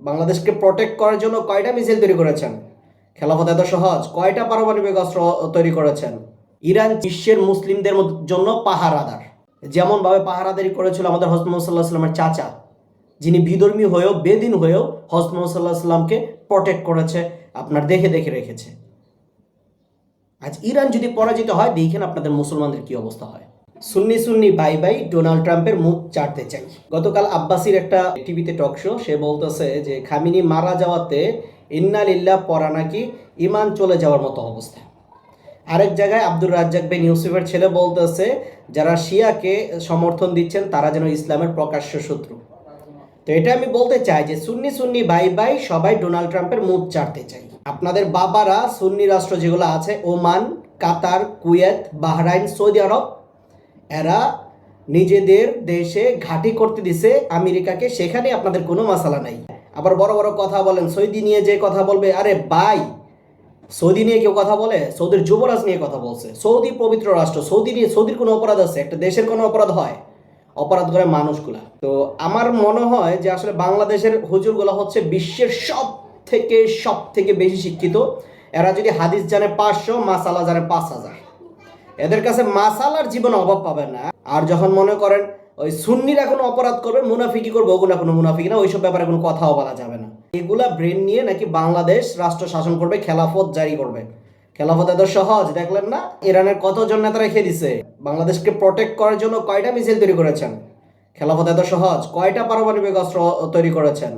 বাংলাদেশকে প্রোটেক্ট করার জন্য কয়টা মিসাইল তৈরি করেছেন? খেলাফত এত সহজ? কয়টা পারমাণবিক অস্ত্র তৈরি করেছেন? ইরান বিশ্বের মুসলিমদের জন্য পাহারাদার, যেমনভাবে পাহারাদারি করেছিল আমাদের হযরত মুহাম্মদ সাল্লাল্লাহু আলাইহি ওয়াসাল্লামের চাচা, যিনি বিধর্মী হয়েও বেদিন হয়েও হযরত মুহাম্মদ সাল্লাল্লাহু আলাইহি ওয়াসাল্লামকে প্রোটেক্ট করেছে, আপনার দেখে দেখে রেখেছে। আজ ইরান যদি পরাজিত হয়, দেখেন আপনাদের মুসলমানদের কি অবস্থা হয়। সুন্নি সুন্নি বাই বাই, ডোনাল্ড ট্রাম্পের মুখ চাটতে চাই। গতকাল আব্বাসির একটা টিভিতে টক শো, সে বলতেছে যে খামিনি মারা যাওয়াতে ইন্না লিল্লাহ পড়া নাকি ইমান চলে যাওয়ার মতো অবস্থা। আরেক জায়গায় আব্দুর রাজ্জাক বিন ইউসুফের ছেলে বলতেছে যারা শিয়াকে সমর্থন দিচ্ছেন তারা যেন ইসলামের প্রকাশ্য শত্রু। তো এটা আমি বলতে চাই যে সুন্নি সুন্নি বাই বাই, সবাই ডোনাল্ড ট্রাম্পের মুখ চাটতে চাই। আপনাদের বাবারা সুন্নি রাষ্ট্র যেগুলো আছে, ওমান, কাতার, কুয়েত, বাহরাইন, সৌদি আরব, এরা নিজেদের দেশে ঘাঁটি করতে দিছে আমেরিকাকে, সেখানে আপনাদের কোনো মাসালা নাই। আবার বড় বড় কথা বলেন, সৌদি নিয়ে যে কথা বলবে, আরে ভাই সৌদি নিয়ে কেউ কথা বলে? সৌদির যুবরাজ নিয়ে কথা বলছে। সৌদি পবিত্র রাষ্ট্র, সৌদি নিয়ে সৌদির কোনো অপরাধ আছে? একটা দেশের কোনো অপরাধ হয়? অপরাধ করে মানুষগুলা। তো আমার মনে হয় যে আসলে বাংলাদেশের হুজুরগুলো হচ্ছে বিশ্বের সব থেকে বেশি শিক্ষিত। এরা যদি হাদিস জানে 500, মাসালা জানে 5000। এদের কাছে মাসালার জীবনে অভাব পাবে না। আর যখন মনে করেন ওই সুন্নিরা কোনো অপরাধ করবে, মুনাফিকি করবে, ওগুলা কোনো মুনাফিকি না, ওইসব ব্যাপারে কোনো কথাও বলা যাবে না। এগুলা ব্রেন নিয়ে নাকি বাংলাদেশ রাষ্ট্র শাসন করবে, খেলাফত জারি করবে। খেলাফত এত সহজ? দেখলেন না ইরানের কতজন নেতা রেখে দিছে। বাংলাদেশকে প্রোটেক্ট করার জন্য কয়টা মিসাইল তৈরি করেছেন? খেলাফত এত সহজ? কয়টা পারমাণবিক অস্ত্র তৈরি করেছেন?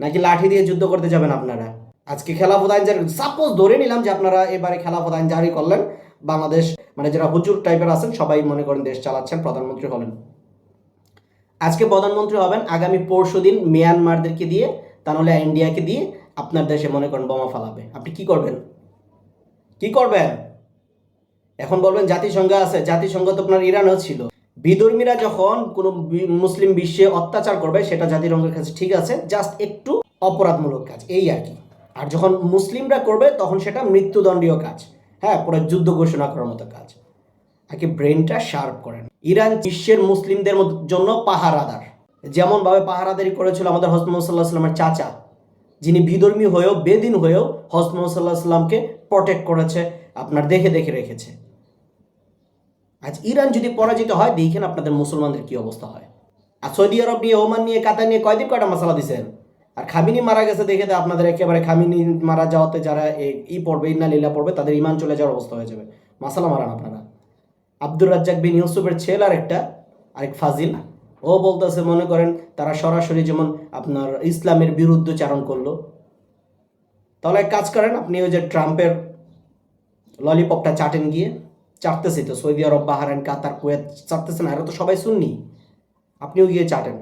নাকি লাঠি দিয়ে যুদ্ধ করতে যাবেন আপনারা? আজকে খেলাফত আইন জারি, সাপোজ ধরে নিলাম যে আপনারা এবারে খেলাফত আইন জারি করলেন, বাংলাদেশ মানে যারা হুজুর টাইপের আছেন সবাই মনে করেন দেশ চালাচ্ছেন, প্রধানমন্ত্রী হলেন। আজকে প্রধানমন্ত্রী হবেন, আগামী পরশুদিন মিয়ানমারদেরকে দিয়ে, তা নাহলে ইন্ডিয়াকে দিয়ে আপনার দেশে মনে করেন বোমা ফালাবে। আপনি কি করবেন? কি করবেন? এখন বলবেন জাতিসংঘ আছে, জাতিসংঘ তো আপনার ইরানও ছিল। বিধর্মীরা যখন কোনো মুসলিম বিশ্বে অত্যাচার করবে সেটা জাতিসংঘের কাছে ঠিক আছে, জাস্ট একটু অপরাধমূলক কাজ, এই আর কি। আর যখন মুসলিমরা করবে তখন সেটা মৃত্যুদণ্ডীয় কাজ, হ্যাঁ, পুরো যুদ্ধ ঘোষণা করার মতো কাজ। আগে ব্রেনটা শার্প করেন। ইরান বিশ্বের মুসলিমদের জন্য পাহারাদার, যেমনভাবে পাহারাদারি করেছিল আমাদের হযরত মুহাম্মদ সাল্লাল্লাহু আলাইহি ওয়াসাল্লামের চাচা, যিনি বিধর্মী হয়েও বেদিন হয়েও হযরত মুহাম্মদ সাল্লাল্লাহু আলাইহি ওয়াসাল্লামকে প্রোটেক্ট করেছে, আপনার দেখে দেখে রেখেছে। আজ ইরান যদি পরাজিত হয়, দেখেন আপনাদের মুসলমানদের কি অবস্থা হয়। আর সৌদি আরব নিয়ে, ওমান নিয়ে, কাতার নিয়ে কয়টা মাসালা দিচ্ছেন। আর খামিনি মারা গেছে দেখে তো আপনাদের একেবারে খামিনি মারা যাওয়াতে যারা পড়বে, ইন্না লিল্লাহ পড়বে, তাদের ইমান চলে যাওয়ার অবস্থা হয়ে যাবে। মাসালা মারান আপনারা। আব্দুর রাজ্জাক বিন ইউসুফের ছেলে আরেক ফাজিল, ও বলতেছে মনে করেন তারা সরাসরি যেমন আপনার ইসলামের বিরুদ্ধচারণ করলো। তাহলে এক কাজ করেন, আপনি ওই যে ট্রাম্পের ললিপপটা চাটেন গিয়ে। চাটতেছি তো, সৌদি আরব, বাহরাইন, কাতার, কুয়েত চাটতেছেন, আর তো সবাই সুন্নি, আপনিও গিয়ে চাটেন।